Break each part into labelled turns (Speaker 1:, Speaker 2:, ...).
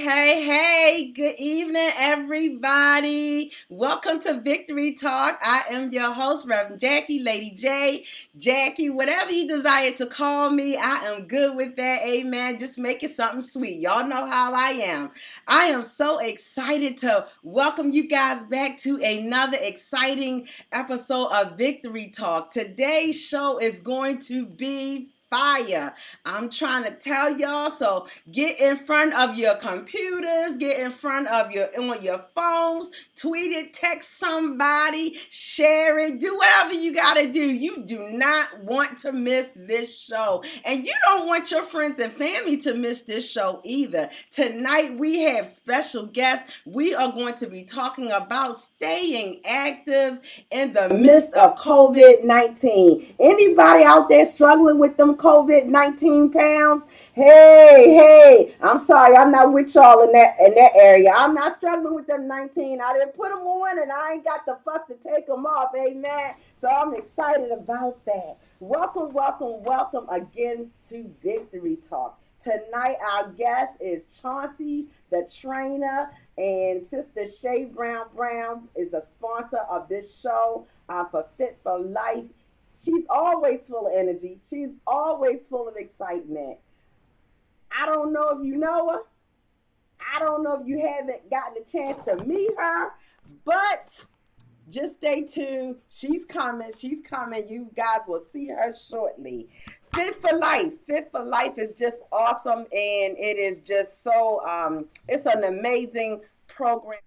Speaker 1: Hey, good evening, everybody. Welcome to Victory Talk. I am your host, Reverend Jackie, Lady J, Jackie, whatever you desire to call me. I am good with that. Amen. Just make it something sweet. Y'all know how I am. I am so excited to welcome you guys back to another exciting episode of Victory Talk. Today's show is going to be fire. I'm trying to tell y'all, so get in front of your computers, get in front of on your phones, tweet it, text somebody, share it, do whatever you gotta do. You do not want to miss this show. And you don't want your friends and family to miss this show either. Tonight we have special guests. We are going to be talking about staying active in the midst of COVID-19. Anybody out there struggling with them COVID-19 pounds? Hey, I'm sorry, I'm not with y'all in that area. I'm not struggling with them 19. I didn't put them on and I ain't got the fuss to take them off. Amen. So I'm excited about that. Welcome again to Victory Talk. Tonight our guest is Chauncey the trainer, and Sister Shay Brown-Brown is a sponsor of this show for Fit for Life. She's always full of energy. She's always full of excitement. I don't know if you know her. I don't know if you haven't gotten a chance to meet her, but just stay tuned. She's coming. You guys will see her shortly. Fit for Life. Fit for Life is just awesome, and it is just so, it's an amazing program.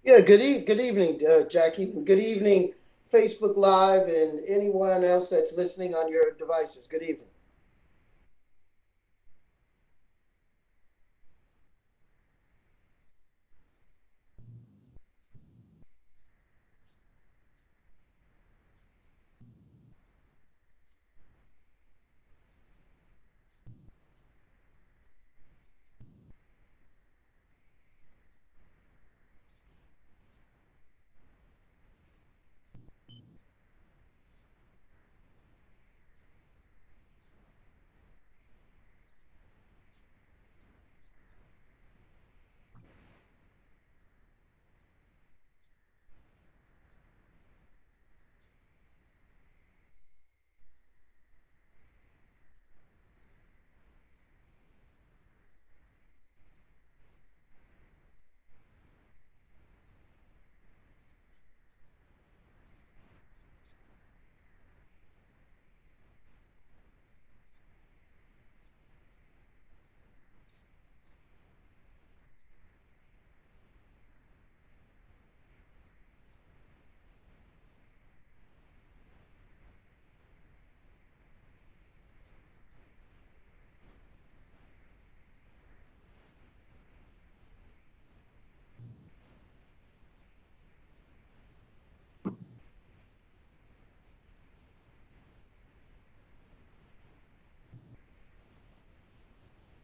Speaker 2: Yeah, good evening, Jackie, and good evening, Facebook Live, and anyone else that's listening on your devices. Good evening.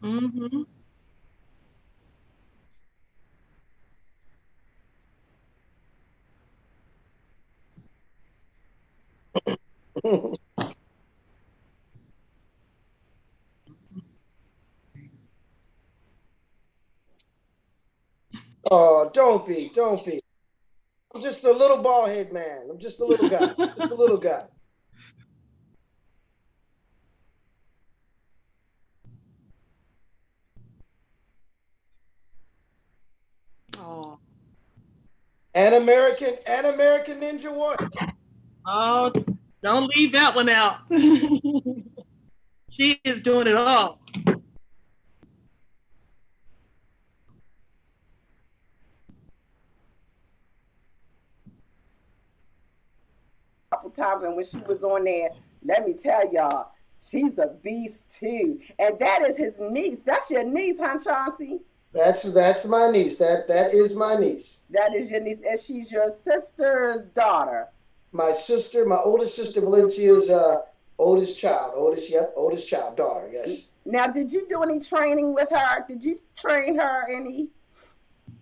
Speaker 3: Hmm.
Speaker 2: Oh, don't be. I'm just a little bald head man. I'm just a little guy, just a little guy.
Speaker 3: Oh,
Speaker 2: An American Ninja Warrior.
Speaker 3: oh, don't leave that one out. She is doing it all.
Speaker 1: Couple times, and when she was on there, let me tell y'all, she's a beast too. And that is his niece. That's your niece, huh, Chauncey?
Speaker 2: That's my niece. That is my niece.
Speaker 1: That is your niece, and she's your sister's daughter.
Speaker 2: My sister, my oldest sister, Valencia's oldest child. Oldest child, daughter. Yes.
Speaker 1: Now, did you do any training with her? Did you train her any?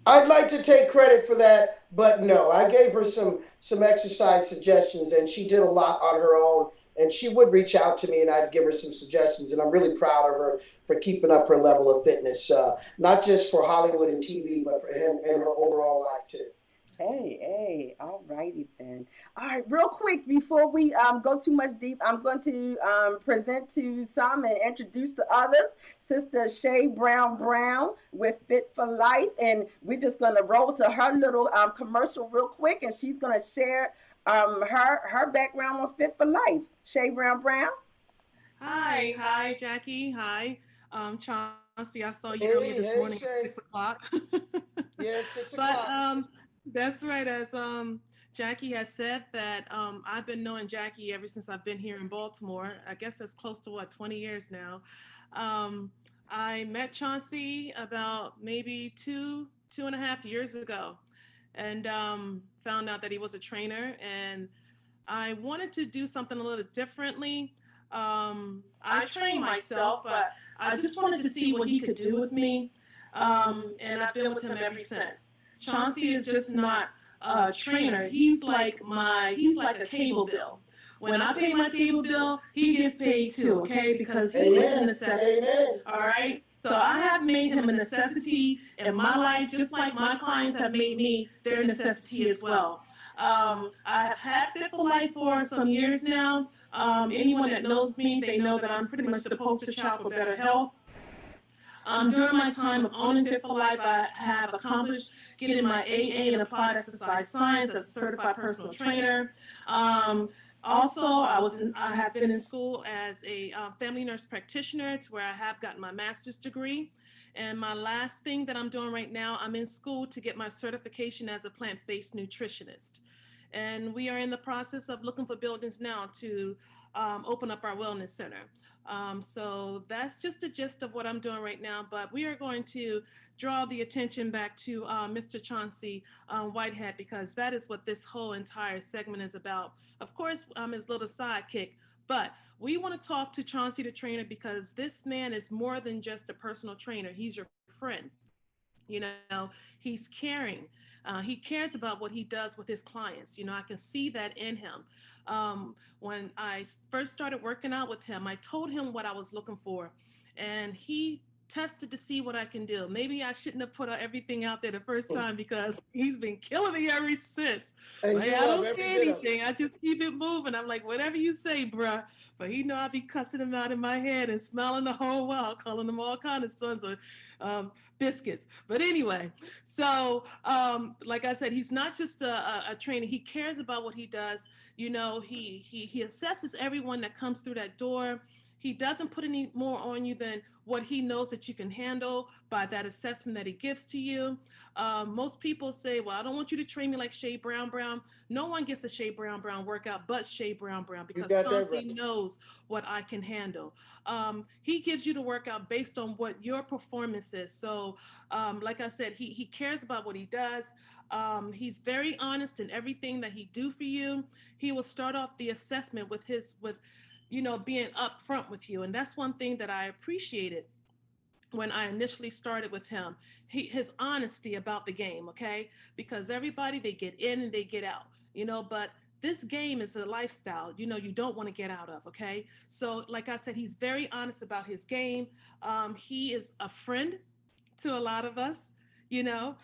Speaker 2: I'd like to take credit for that, but no, I gave her some exercise suggestions, and she did a lot on her own. And she would reach out to me, and I'd give her some suggestions. And I'm really proud of her for keeping up her level of fitness, not just for Hollywood and TV, but for and her overall life too.
Speaker 1: Hey, all righty then. All right, real quick before we go too much deep, I'm going to present to some and introduce to others Sister Shay Brown-Brown with Fit for Life, and we're just going to roll to her little commercial real quick, and she's going to share her background on Fit for Life. Shay Brown-Brown.
Speaker 3: Hi, Jackie. Hi, Chauncey. I saw you earlier this
Speaker 2: Hey,
Speaker 3: morning
Speaker 2: hey,
Speaker 3: at six
Speaker 2: Shay.
Speaker 3: o'clock.
Speaker 2: Yeah, it's six
Speaker 3: But
Speaker 2: o'clock.
Speaker 3: that's right. As Jackie has said that I've been knowing Jackie ever since I've been here in Baltimore. I guess that's close to what 20 years now. Um, I met Chauncey about maybe 2.5 years ago, and found out that he was a trainer, and I wanted to do something a little differently. I train myself, but I just wanted to see what he could do with me. And I've been with him ever since. Chauncey is just not a trainer. He's like a cable bill. When I pay my cable bill, he gets paid too, okay? Because he is a
Speaker 2: Amen.
Speaker 3: necessity.
Speaker 2: Amen.
Speaker 3: All right. So I have made him a necessity in my life, just like my clients have made me their necessity as well. I have had Fit for Life for some years now. Anyone that knows me, they know that I'm pretty much the poster child for better health. During my time of owning Fit for Life, I have accomplished getting my AA in applied exercise science as a certified personal trainer. Um, Also, I have been in school as a family nurse practitioner, to where I have gotten my master's degree. And my last thing that I'm doing right now, I'm in school to get my certification as a plant-based nutritionist. And we are in the process of looking for buildings now to open up our wellness center. So that's just the gist of what I'm doing right now. But we are going to draw the attention back to Mr. Chauncey Whitehead, because that is what this whole entire segment is about. Of course, I'm his little sidekick, but we want to talk to Chauncey the trainer, because this man is more than just a personal trainer. He's your friend. He's caring. He cares about what he does with his clients. I can see that in him. When I first started working out with him, I told him what I was looking for, and he tested to see what I can do. Maybe I shouldn't have put everything out there the first time, because he's been killing me ever since.
Speaker 2: And
Speaker 3: Like,
Speaker 2: you
Speaker 3: I
Speaker 2: love
Speaker 3: don't say
Speaker 2: every bit of it.
Speaker 3: anything. I just keep it moving. I'm like, whatever you say, bruh. But he know I be cussing him out in my head and smiling the whole while, calling them all kind of sons of um, biscuits. But anyway, so like I said, he's not just a trainer. He cares about what he does. He assesses everyone that comes through that door. He doesn't put any more on you than what he knows that you can handle by that assessment that he gives to you. Most people say, well, I don't want you to train me like Shay Brown-Brown. No one gets a Shay Brown-Brown workout but Shay Brown-Brown,
Speaker 2: You
Speaker 3: because
Speaker 2: got that
Speaker 3: Chauncey
Speaker 2: right.
Speaker 3: knows what I can handle. He gives you the workout based on what your performance is. So, like I said, he cares about what he does. He's very honest in everything that he do for you. He will start off the assessment with being upfront with you, and that's one thing that I appreciated when I initially started with him. His honesty about the game, okay? Because everybody, they get in and they get out, but this game is a lifestyle, you don't want to get out of, okay? So, like I said, he's very honest about his game. He is a friend to a lot of us, you know.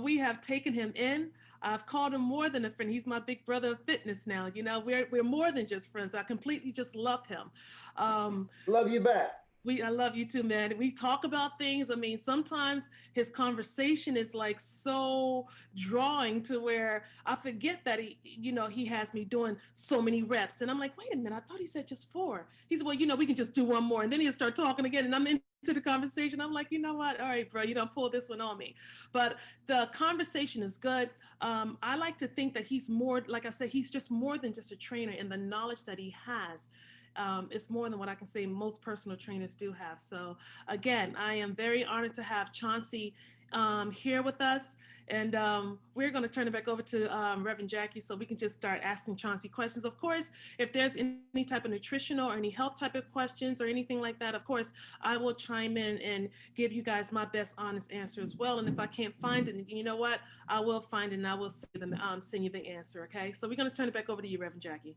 Speaker 3: We have taken him in. I've called him more than a friend. He's my big brother of fitness now. We're more than just friends. I completely just love him. Um,
Speaker 2: Love you back.
Speaker 3: I love you too, man. We talk about things. I mean, sometimes his conversation is like so drawing to where I forget that he has me doing so many reps. And I'm like, wait a minute, I thought he said just four. He said, well, we can just do one more. And then he'll start talking again. And I'm into the conversation. I'm like, you know what? All right, bro, you don't pull this one on me. But the conversation is good. I like to think that he's more, like I said, he's just more than just a trainer in the knowledge that he has. It's more than what I can say most personal trainers do have. So again, I am very honored to have Chauncey here with us. And we're going to turn it back over to Reverend Jackie so we can just start asking Chauncey questions. Of course, if there's any type of nutritional or any health type of questions or anything like that, of course, I will chime in and give you guys my best honest answer as well. And if I can't find it, you know what? I will find it and I will send you the answer. Okay. So we're going to turn it back over to you, Reverend Jackie.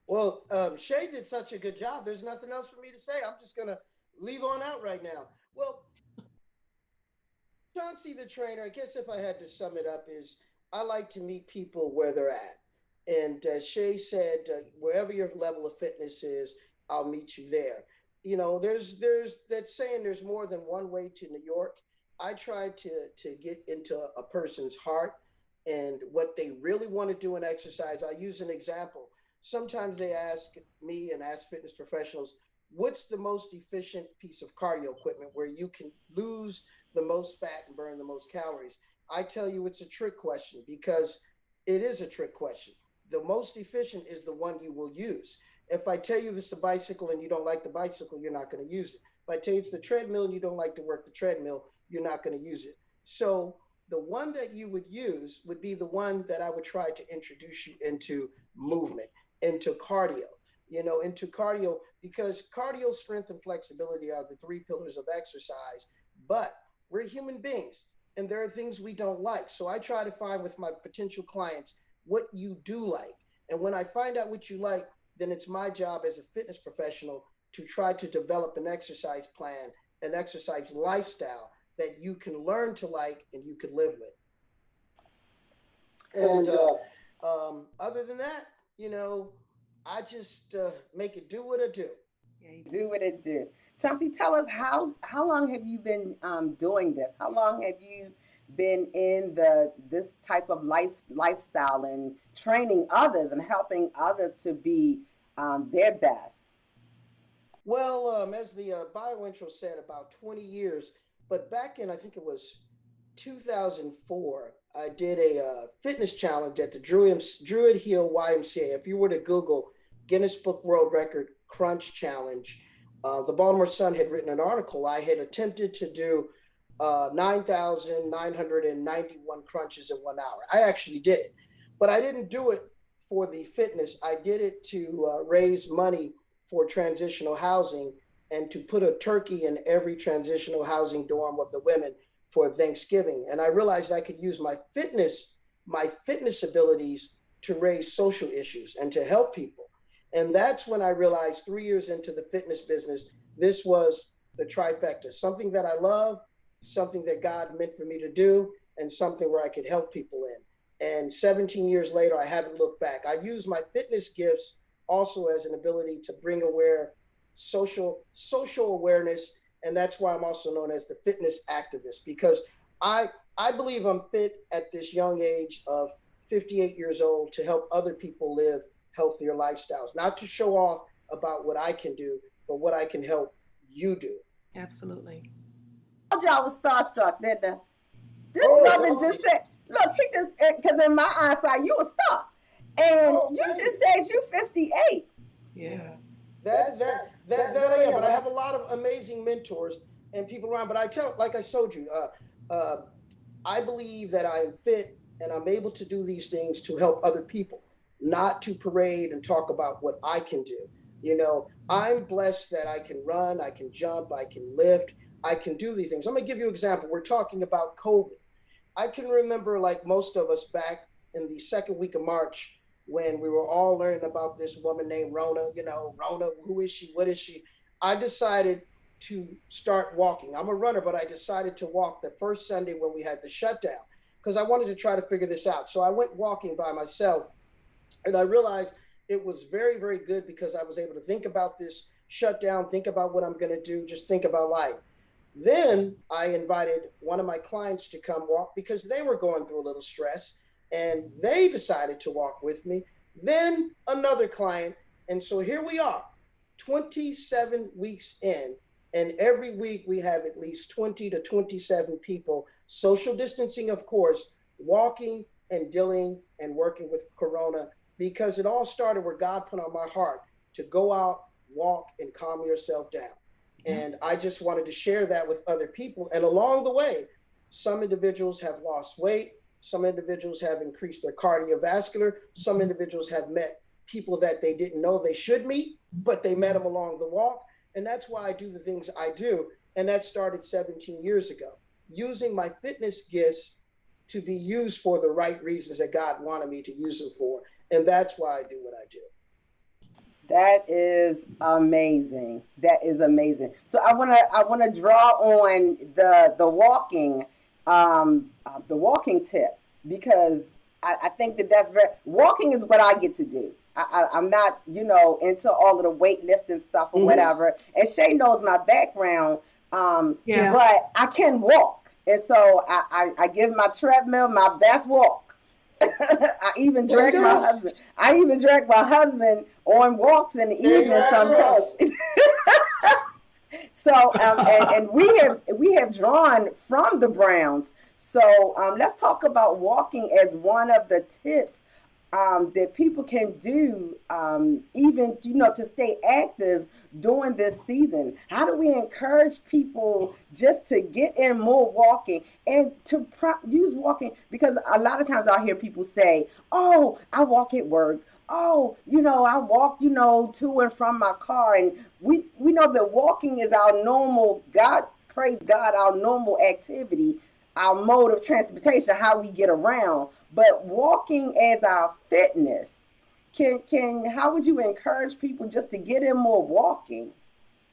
Speaker 2: Well, Shay did such a good job. There's nothing else for me to say. I'm just going to leave on out right now. Well, Chauncey the trainer, I guess if I had to sum it up, is I like to meet people where they're at. And Shay said, wherever your level of fitness is, I'll meet you there. You know, there's that saying, there's more than one way to New York. I try to get into a person's heart and what they really want to do in exercise. I use an example. Sometimes they ask me and ask fitness professionals, what's the most efficient piece of cardio equipment where you can lose the most fat and burn the most calories? I tell you it's a trick question because it is a trick question. The most efficient is the one you will use. If I tell you this is a bicycle and you don't like the bicycle, you're not going to use it. If I tell you it's the treadmill and you don't like to work the treadmill, you're not going to use it. So the one that you would use would be the one that I would try to introduce you into movement, into cardio, into cardio, because cardio, strength, and flexibility are the three pillars of exercise. But we're human beings and there are things we don't like. So I try to find with my potential clients what you do like. And when I find out what you like, then it's my job as a fitness professional to try to develop an exercise plan, an exercise lifestyle that you can learn to like and you can live with. And other than that, I just make it do what I do.
Speaker 1: Yeah, you do what it do. Chauncey, tell us how long have you been doing this? How long have you been in the this type of lifestyle and training others and helping others to be their best?
Speaker 2: Well, as the bio intro said, about 20 years. But back in, I think it was 2004, I did a fitness challenge at the Druid Hill YMCA. If you were to Google Guinness Book World Record Crunch Challenge, the Baltimore Sun had written an article. I had attempted to do 9,991 crunches in 1 hour. I actually did it, but I didn't do it for the fitness. I did it to raise money for transitional housing and to put a turkey in every transitional housing dorm of the women for Thanksgiving. And I realized I could use my fitness abilities to raise social issues and to help people. And that's when I realized 3 years into the fitness business, this was the trifecta, something that I love, something that God meant for me to do, and something where I could help people in. And 17 years later, I haven't looked back. I use my fitness gifts also as an ability to bring social awareness, and that's why I'm also known as the fitness activist, because I I believe I'm fit at this young age of 58 years old to help other people live healthier lifestyles, not to show off about what I can do, but what I can help you do.
Speaker 3: Absolutely.
Speaker 1: I told y'all was starstruck, didn't I? This
Speaker 2: Oh,
Speaker 1: brother
Speaker 2: don't
Speaker 1: just
Speaker 2: be.
Speaker 1: said, look, he just, because in my eyesight, you a star. And
Speaker 2: Oh,
Speaker 1: you
Speaker 2: thank
Speaker 1: just
Speaker 2: you.
Speaker 1: said you 58.
Speaker 3: Yeah.
Speaker 2: That I am. But I have a lot of amazing mentors and people around. But like I told you, uh, I believe that I am fit and I'm able to do these things to help other people, not to parade and talk about what I can do. I'm blessed that I can run, I can jump, I can lift, I can do these things. I'm going to give you an example. We're talking about COVID. I can remember, like most of us, back in the second week of March when we were all learning about this woman named Rona. Rona, who is she? What is she? I decided to start walking. I'm a runner, but I decided to walk the first Sunday when we had the shutdown because I wanted to try to figure this out. So I went walking by myself and I realized it was very, very good because I was able to think about this shutdown, think about what I'm going to do, just think about life. Then I invited one of my clients to come walk because they were going through a little stress and they decided to walk with me. Then another client. And so here we are, 27 weeks in. And every week we have at least 20 to 27 people Social distancing, of course, walking and dealing and working with Corona, because it all started where God put on my heart to go out, walk, and calm yourself down. And I just wanted to share that with other people. And along the way, some individuals have lost weight. Some individuals have increased their cardiovascular. Some individuals have met people that they didn't know they should meet, but they met them along the walk. And that's why I do the things I do. And that started 17 years ago, using my fitness gifts to be used for the right reasons that God wanted me to use them for. And that's why I do what I do.
Speaker 1: That is amazing. That is amazing. So I wanna draw on the walking tip, because I think that that's very walking is what I get to do. I'm not, into all of the weightlifting stuff or whatever. And Shay knows my background,
Speaker 3: Yeah.
Speaker 1: but I can walk, and so I give my treadmill my best walk. I even
Speaker 2: There you
Speaker 1: drag my
Speaker 2: go.
Speaker 1: husband. I even drag my husband on walks in the
Speaker 2: There you
Speaker 1: evening
Speaker 2: have your
Speaker 1: sometimes.
Speaker 2: husband.
Speaker 1: So and we have drawn from the Browns. So let's talk about walking as one of the tips that people can do, even to stay active during this season. How do we encourage people just to get in more walking and to use walking? Because a lot of times I hear people say, "Oh, I walk at work. Oh, I walk, to and from my car." And we know that walking is our normal, God, praise God, our normal activity, our mode of transportation, how we get around. But walking as our fitness, can how would you encourage people just to get in more walking?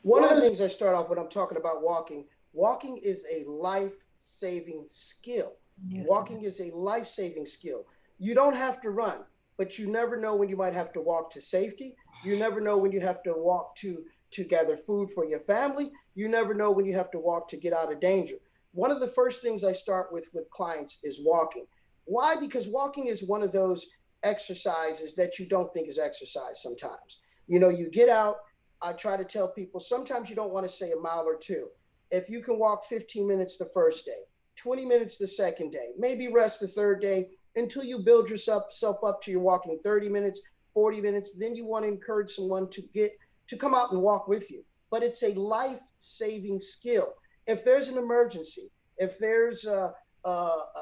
Speaker 2: One of the things I start off when I'm talking about walking, walking is a life saving skill.
Speaker 3: Yes.
Speaker 2: Walking is a life saving skill. You don't have to run, but you never know when you might have to walk to safety. You never know when you have to walk to gather food for your family. You never know when you have to walk to get out of danger. One of the first things I start with clients is walking. Why? Because walking is one of those exercises that you don't think is exercise sometimes. You get out. I try to tell people sometimes you don't want to say a mile or two. If you can walk 15 minutes the first day, 20 minutes the second day, maybe rest the third day until you build yourself up to you're walking 30 minutes, 40 minutes, then you want to encourage someone to come out and walk with you. But it's a life-saving skill. If there's an emergency, if there's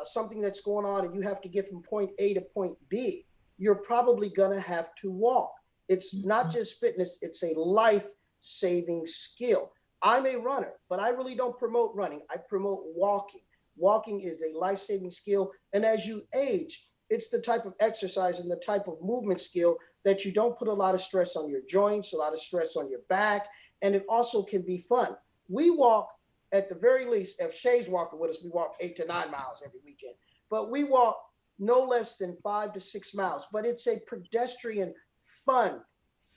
Speaker 2: something that's going on and you have to get from point A to point B, you're probably going to have to walk. It's not just fitness, it's a life-saving skill. I'm a runner, but I really don't promote running. I promote walking. Walking is a life-saving skill. And as you age, it's the type of exercise and the type of movement skill that you don't put a lot of stress on your joints, a lot of stress on your back, and it also can be fun. We walk, at the very least, if Shay's walking with us, we walk 8 to 9 miles every weekend, but we walk no less than 5 to 6 miles. But it's a pedestrian, fun,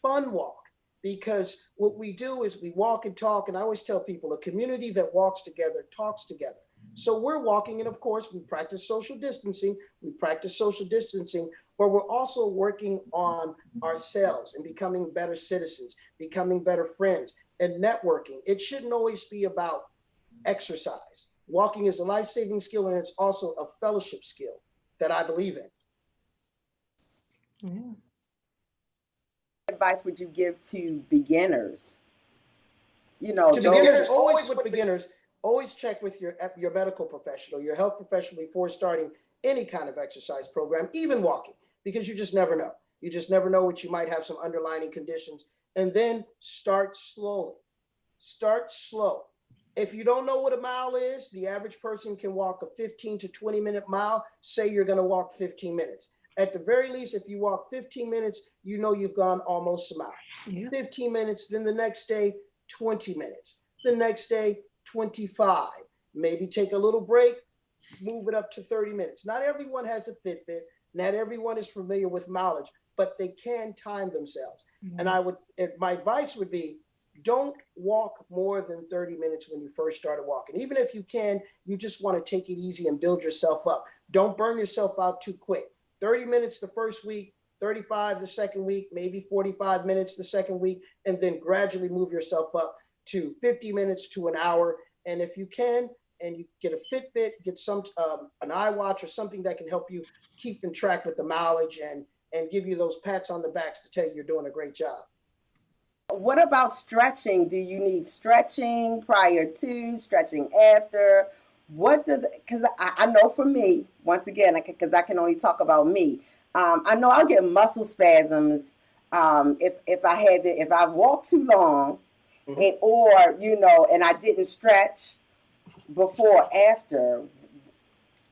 Speaker 2: fun walk, because what we do is we walk and talk. And I always tell people a community that walks together talks together. So we're walking, and of course, we practice social distancing. But we're also working on ourselves and becoming better citizens, becoming better friends, and networking. It shouldn't always be about exercise. Walking is a life-saving skill, and it's also a fellowship skill that I believe in.
Speaker 3: Yeah.
Speaker 1: Advice would you give to beginners?
Speaker 2: To beginners, always with beginners, always check with your medical professional, your health professional before starting any kind of exercise program, even walking, because you just never know. You just never know what you might have, some underlying conditions. And then start slowly. Start slow. If you don't know what a mile is, the average person can walk a 15 to 20-minute mile. Say you're going to walk 15 minutes. At the very least, if you walk 15 minutes, you know you've gone almost a mile.
Speaker 3: Yeah.
Speaker 2: 15 minutes, then the next day, 20 minutes. The next day, 25. Maybe take a little break, move it up to 30 minutes. Not everyone has a Fitbit. Not everyone is familiar with mileage, but they can time themselves. And my advice would be, don't walk more than 30 minutes when you first started walking. Even if you can, you just want to take it easy and build yourself up. Don't burn yourself out too quick. 30 minutes the first week, 35 the second week, maybe 45 minutes the second week, and then gradually move yourself up to 50 minutes to an hour. And if you can, and you get a Fitbit, get some an iWatch or something that can help you keep in track with the mileage and give you those pats on the backs to tell you you're doing a great job.
Speaker 1: What about stretching? Do you need stretching prior to, stretching after? What does, because I know for me, once again, because I can only talk about me, I know I'll get muscle spasms if I have it, if I walk too long,
Speaker 2: Mhm.
Speaker 1: and or and I didn't stretch before or after.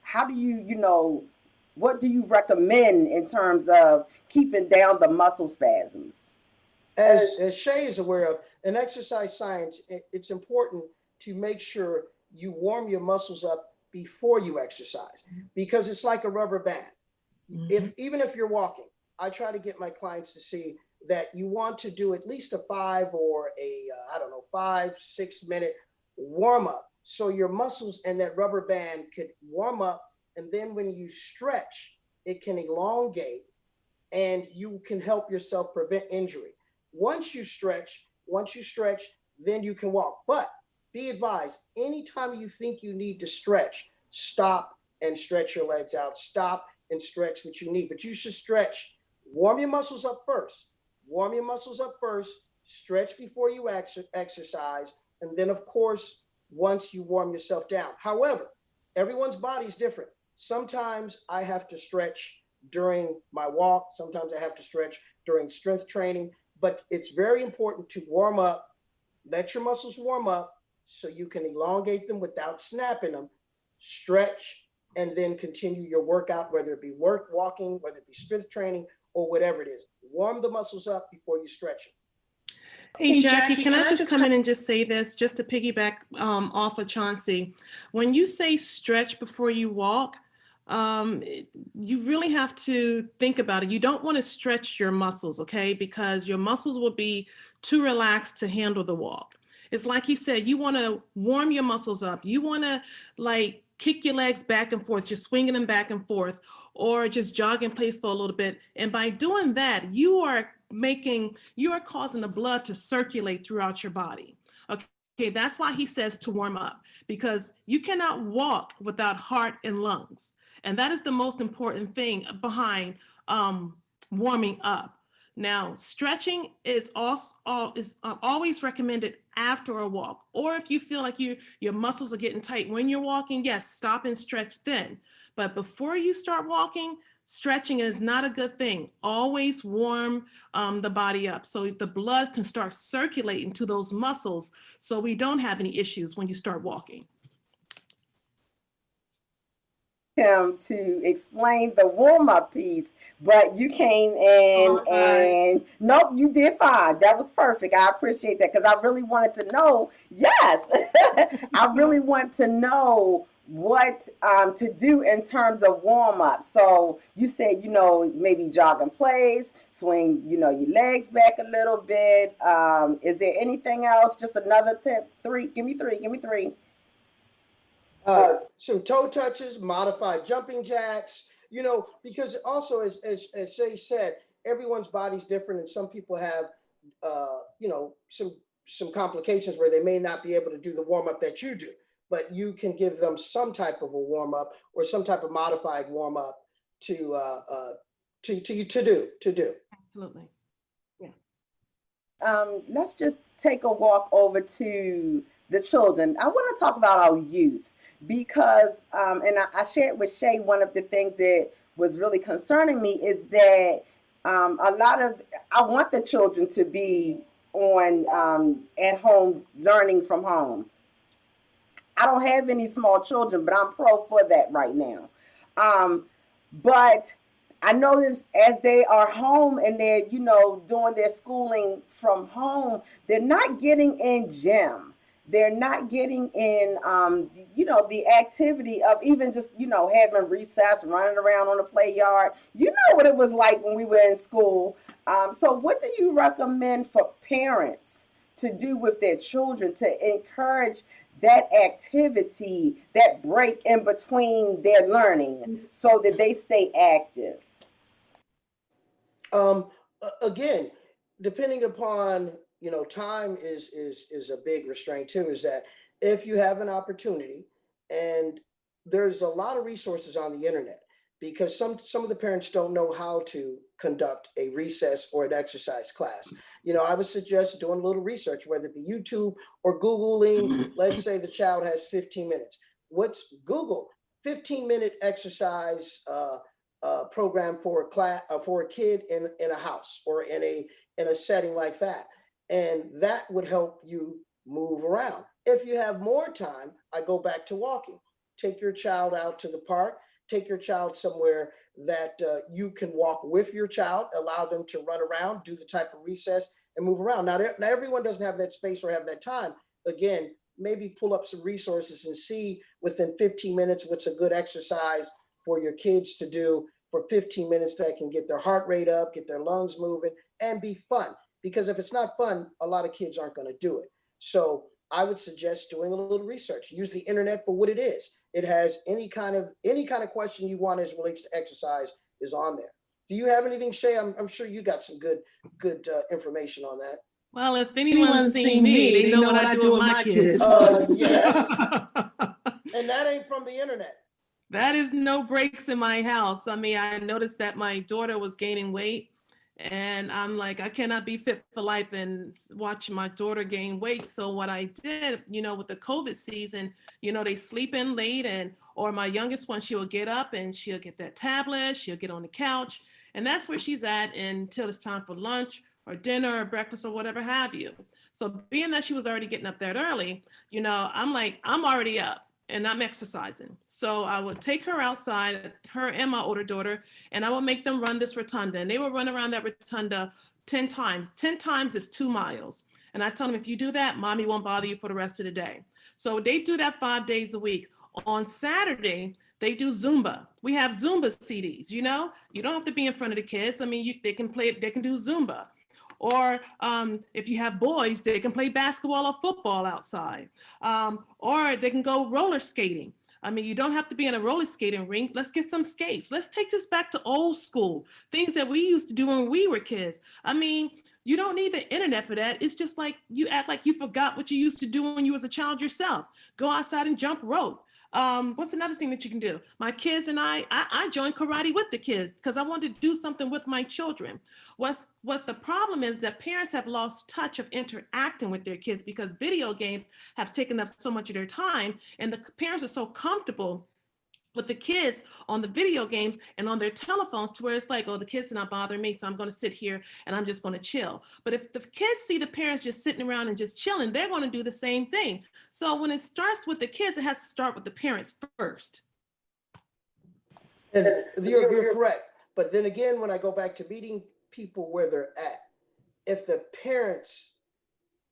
Speaker 1: How do what do you recommend in terms of keeping down the muscle spasms?
Speaker 2: As Shay is aware of, in exercise science, it's important to make sure you warm your muscles up before you exercise because it's like a rubber band. If even if you're walking, I try to get my clients to see that you want to do at least a 5 6 minute warm up so your muscles and that rubber band could warm up, and then when you stretch, it can elongate and you can help yourself prevent injury. Once you stretch, then you can walk. But be advised, anytime you think you need to stretch, stop and stretch your legs out. Stop and stretch what you need. But you should stretch. Warm your muscles up first. Warm your muscles up first. Stretch before you exercise. And then, of course, once you warm yourself down. However, everyone's body is different. Sometimes I have to stretch during my walk. Sometimes I have to stretch during strength training. But it's very important to warm up, let your muscles warm up so you can elongate them without snapping them, stretch, and then continue your workout, whether it be walking, whether it be strength training, or whatever it is. Warm the muscles up before you stretch them.
Speaker 3: Hey, Jackie, can I just come in and just say this, just to piggyback off of Chauncey? When you say stretch before you walk, you really have to think about it. You don't want to stretch your muscles, okay? Because your muscles will be too relaxed to handle the walk. It's like he said, you want to warm your muscles up. You want to like kick your legs back and forth, just swinging them back and forth, or just jog in place for a little bit. And by doing that, you are causing the blood to circulate throughout your body. Okay, that's why he says to warm up, because you cannot walk without heart and lungs. And that is the most important thing behind warming up. Now, stretching is always recommended after a walk, or if you feel like your muscles are getting tight when you're walking. Yes, stop and stretch then. But before you start walking, stretching is not a good thing. Always warm the body up so the blood can start circulating to those muscles, so we don't have any issues when you start walking.
Speaker 1: Him to explain the warm up piece, but you came in and nope, you did fine. That was perfect. I appreciate that because I really wanted to know. Yes, I really want to know what to do in terms of warm up. So you said maybe jog in place, swing your legs back a little bit. Is there anything else? Just another tip. Three. Give me three. Give me three.
Speaker 2: Some toe touches, modified jumping jacks, because also as Shay said, everyone's body's different, and some people have, some complications where they may not be able to do the warm up that you do, but you can give them some type of a warm up or some type of modified warm up to do.
Speaker 3: Absolutely.
Speaker 1: Let's just take a walk over to the children. I want to talk about our youth because, and I shared with Shay, one of the things that was really concerning me is that I want the children to be on at home learning from home. I don't have any small children, but I'm pro for that right now. But I notice as they are home and they're, doing their schooling from home, they're not getting in gym. They're not getting in, the activity of even just, having recess, running around on the play yard. You know what it was like when we were in school. So what do you recommend for parents to do with their children to encourage that activity, that break in between their learning so that they stay active?
Speaker 2: Again, depending upon, time is a big restraint too, is that if you have an opportunity And there's a lot of resources on the internet because some of the parents don't know how to conduct a recess or an exercise class. I would suggest doing a little research, whether it be YouTube or Googling. Let's say the child has 15 minutes. What's Google 15-minute exercise program for a class for a kid in a house or in a setting like that, and that would help you move around. If you have more time, I go back to walking. Take your child out to the park. Take your child somewhere that you can walk with your child. Allow them to run around, do the type of recess, and move around. Now everyone doesn't have that space or have that time. Again, maybe pull up some resources and see within 15 minutes what's a good exercise for your kids to do for 15 minutes that can get their heart rate up, get their lungs moving, and be fun. Because if it's not fun, a lot of kids aren't going to do it. So I would suggest doing a little research. Use the internet for what it is. It has any kind of question you want as relates to exercise is on there. Do you have anything, Shay? I'm sure you got some good information on that.
Speaker 3: Well, if anyone's seen me, they know what I do with my kids.
Speaker 2: Yes, and that ain't from the internet.
Speaker 3: That is no breaks in my house. I mean, I noticed that my daughter was gaining weight, and I'm like, I cannot be fit for life and watch my daughter gain weight. So what I did, with the COVID season, they sleep in late, and or my youngest one, she'll get up and she'll get that tablet, she'll get on the couch, and that's where she's at until it's time for lunch or dinner or breakfast or whatever have you. So being that she was already getting up that early, I'm like, I'm already up and I'm exercising. So I would take her outside, her and my older daughter, and I would make them run this rotunda. And they would run around that rotunda 10 times. 10 times is 2 miles. And I tell them, if you do that, mommy won't bother you for the rest of the day. So they do that 5 days a week. On Saturday, they do Zumba. We have Zumba CDs, you don't have to be in front of the kids. I mean, they can do Zumba. Or if you have boys, they can play basketball or football outside. Or they can go roller skating. I mean, you don't have to be in a roller skating rink. Let's get some skates. Let's take this back to old school, things that we used to do when we were kids. I mean, you don't need the internet for that. It's just like you act like you forgot what you used to do when you was a child yourself. Go outside and jump rope. What's another thing that you can do? My kids and I joined karate with the kids because I wanted to do something with my children. What the problem is that parents have lost touch of interacting with their kids because video games have taken up so much of their time, and the parents are so comfortable with the kids on the video games and on their telephones to where it's like, oh, the kids are not bothering me, so I'm going to sit here and I'm just going to chill. But if the kids see the parents just sitting around and just chilling, they're going to do the same thing. So when it starts with the kids, it has to start with the parents first.
Speaker 2: And you're correct. But then again, when I go back to meeting people where they're at, if the parents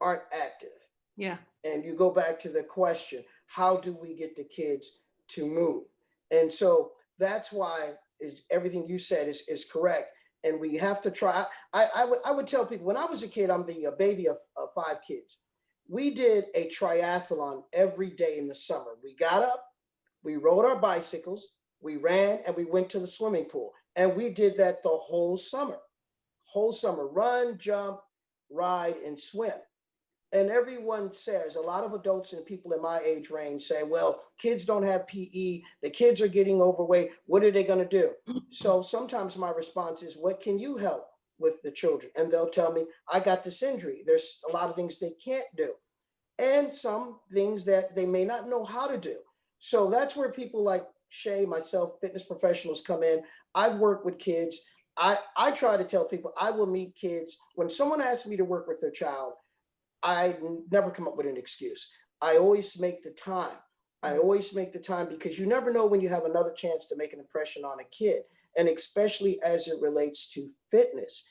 Speaker 2: aren't active,
Speaker 3: yeah,
Speaker 2: and you go back to the question, how do we get the kids to move? And so that's why everything you said is correct. And we have to try. I would tell people, when I was a kid, I'm the baby of 5 kids. We did a triathlon every day in the summer. We got up, we rode our bicycles, we ran, and we went to the swimming pool. And we did that the whole summer. Run, jump, ride, and swim. And everyone says, a lot of adults and people in my age range say, well, kids don't have PE, the kids are getting overweight, what are they going to do? So sometimes my response is, what can you help with the children? And they'll tell me, I got this injury. There's a lot of things they can't do, and some things that they may not know how to do. So that's where people like Shay, myself, fitness professionals come in. I've worked with kids. I try to tell people I will meet kids. When someone asks me to work with their child, I never come up with an excuse. I always make the time. Because you never know when you have another chance to make an impression on a kid. And especially as it relates to fitness.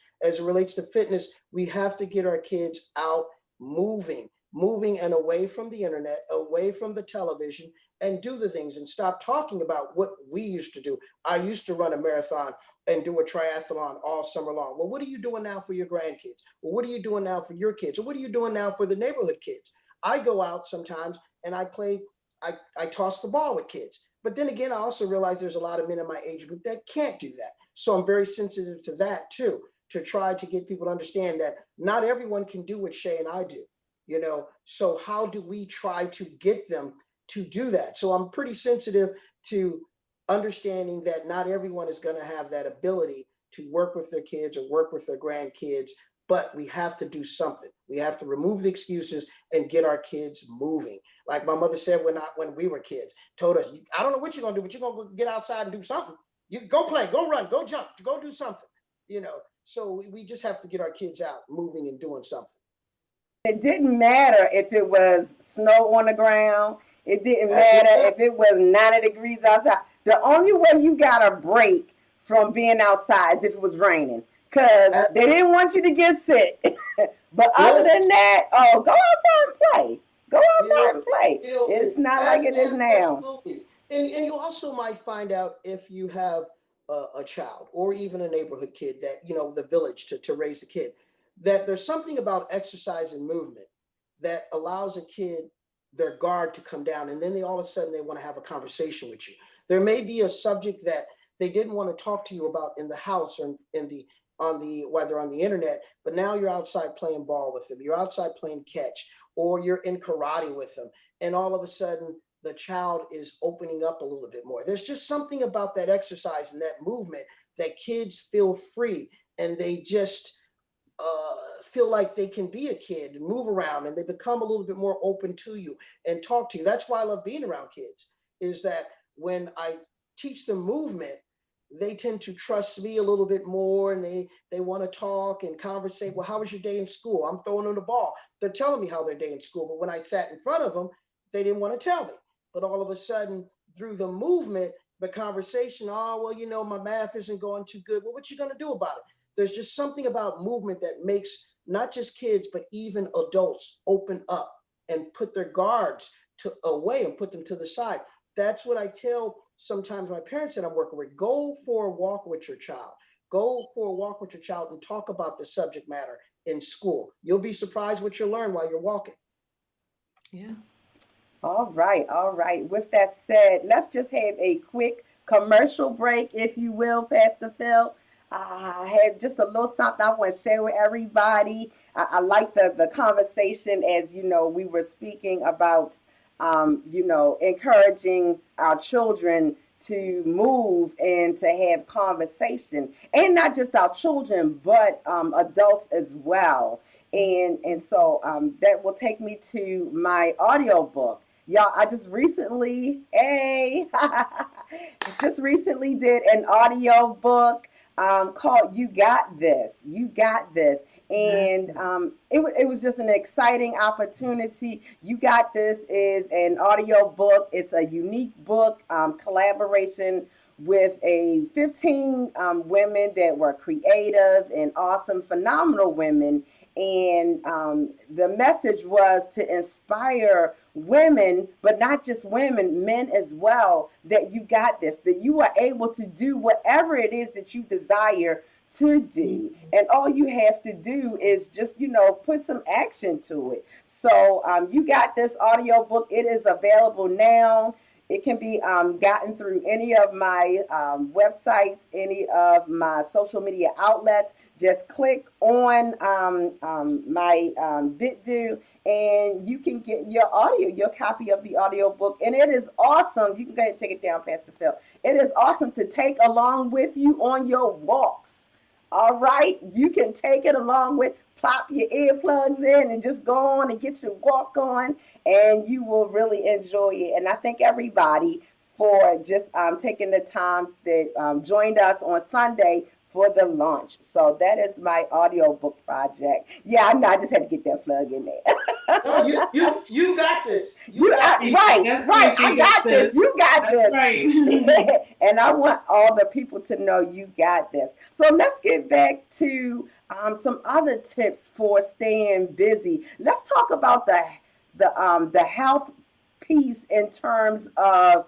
Speaker 2: We have to get our kids out moving and away from the internet, away from the television, and do the things and stop talking about what we used to do. I used to run a marathon and do a triathlon all summer long. Well, what are you doing now for your grandkids? Well, what are you doing now for your kids? Or what are you doing now for the neighborhood kids? I go out sometimes and I toss the ball with kids. But then again, I also realize there's a lot of men in my age group that can't do that. So I'm very sensitive to that too, to try to get people to understand that not everyone can do what Shay and I do, So how do we try to get them to do that. So I'm pretty sensitive to understanding that not everyone is going to have that ability to work with their kids or work with their grandkids, but we have to do something. We have to remove the excuses and get our kids moving. Like my mother said when we were kids, told us, I don't know what you're gonna do, but you're gonna get outside and do something. You go play, go run, go jump, go do something. So we just have to get our kids out, moving and doing something.
Speaker 1: It didn't matter if it was snow on the ground. It didn't matter
Speaker 2: Absolutely.
Speaker 1: if it was 90 degrees outside. The only way you got a break from being outside is if it was raining. Because they didn't want you to get sick. But other than that, go outside and play. Go outside and play. It's not like it is now.
Speaker 2: Absolutely. And you also might find out if you have a child or even a neighborhood kid that, the village to raise a kid, that there's something about exercise and movement that allows a kid their guard to come down, and then all of a sudden they want to have a conversation with you. There may be a subject that they didn't want to talk to you about in the house or whether on the internet, but now you're outside playing ball with them, you're outside playing catch, or you're in karate with them, and all of a sudden the child is opening up a little bit more. There's just something about that exercise and that movement that kids feel free, and they just feel like they can be a kid and move around, and they become a little bit more open to you and talk to you. That's why I love being around kids, is that when I teach them movement, they tend to trust me a little bit more, and they want to talk and conversate. Well, how was your day in school? I'm throwing them the ball. They're telling me how their day in school, but when I sat in front of them, they didn't want to tell me. But all of a sudden, through the movement, the conversation, my math isn't going too good. Well, what you going to do about it? There's just something about movement that makes not just kids, but even adults open up and put their guards away and put them to the side. That's what I tell sometimes my parents that I'm working with. Go for a walk with your child. Go for a walk with your child and talk about the subject matter in school. You'll be surprised what you'll learn while you're walking.
Speaker 3: Yeah.
Speaker 1: All right, all right. With that said, let's just have a quick commercial break, if you will, Pastor Phil. I have just a little something I want to share with everybody. I like the conversation, as we were speaking about, encouraging our children to move and to have conversation, and not just our children, but adults as well. And so that will take me to my audio book. Y'all, I just recently, just recently did an audio book called "You Got This." You got this. And it was just an exciting opportunity. You Got This is an audio book. It's a unique book, collaboration with 15 women that were creative and awesome, phenomenal women. And the message was to inspire women, but not just women, men as well, that you got this, that you are able to do whatever it is that you desire to do. And all you have to do is just, put some action to it. So You Got This audio book. It is available now. It can be gotten through any of my websites, any of my social media outlets. Just click on my BitDo, and you can get your copy of the audio book. And it is awesome. You can go ahead and take it down, Pastor Phil. It is awesome to take along with you on your walks. All right? You can take it along with, plop your earplugs in and just go on and get your walk on, and you will really enjoy it. And I thank everybody for just taking the time that joined us on Sunday for the launch. So that is my audiobook project. Yeah, I know. I just had to get that plug in there.
Speaker 2: No, you got this.
Speaker 1: Right. I got this. You got
Speaker 3: That's
Speaker 1: this.
Speaker 3: Right.
Speaker 1: And I want all the people to know you got this. So let's get back to some other tips for staying busy. Let's talk about the health piece in terms of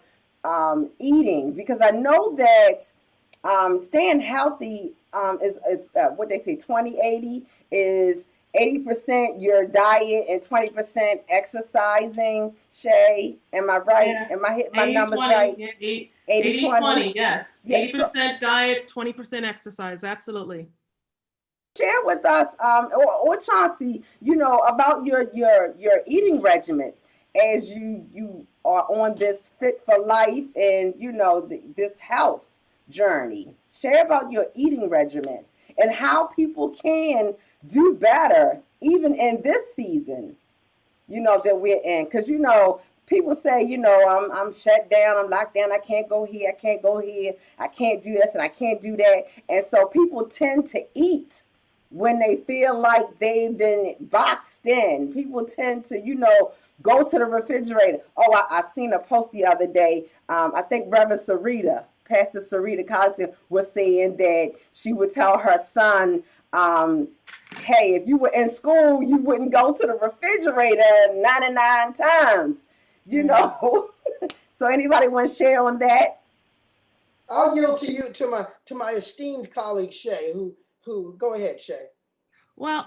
Speaker 1: eating, because I know that staying healthy is what they say 20-80 is 80% your diet and 20% exercising. Shay, am I right?
Speaker 3: Yeah.
Speaker 1: Am I hitting my
Speaker 3: 80,
Speaker 1: numbers
Speaker 3: 20,
Speaker 1: right?
Speaker 3: yeah,
Speaker 1: 80-20.
Speaker 3: yes.
Speaker 1: Yeah,
Speaker 3: 80% diet, 20% exercise. Absolutely.
Speaker 1: Share with us, or Chauncey, about your eating regimen. as you are on this fit for life and this health journey. Share about your eating regimens and how people can do better even in this season, that we're in. Because, people say, I'm shut down, I'm locked down, I can't go here, I can't go here, I can't do this and I can't do that. And so people tend to eat when they feel like they've been boxed in. People tend to, go to the refrigerator. Oh, I seen a post the other day. I think Reverend Sarita, Pastor Sarita Collington, was saying that she would tell her son, hey, if you were in school, you wouldn't go to the refrigerator 99 times, So anybody want to share on that?
Speaker 2: I'll yield to you, to my esteemed colleague Shay, who go ahead, Shay.
Speaker 3: Well,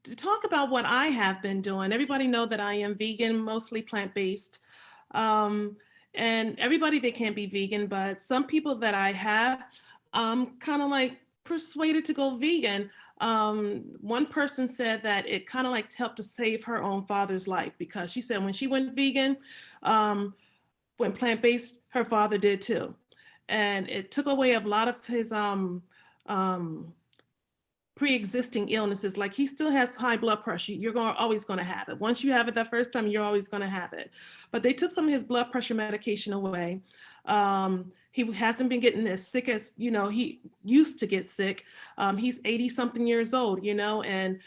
Speaker 3: to talk about what I have been doing, everybody know that I am vegan, mostly plant-based. Um, and everybody, they can't be vegan, but some people that I have kind of like persuaded to go vegan. One person said that it kind of like helped to save her own father's life, because she said when she went vegan, um, went plant-based, her father did too. And it took away a lot of his um, pre-existing illnesses. Like, he still has high blood pressure. You're always going to have it. Once you have it that first time, you're always going to have it. But they took some of his blood pressure medication away. He hasn't been getting as sick as, he used to get sick. He's 80 something years old, and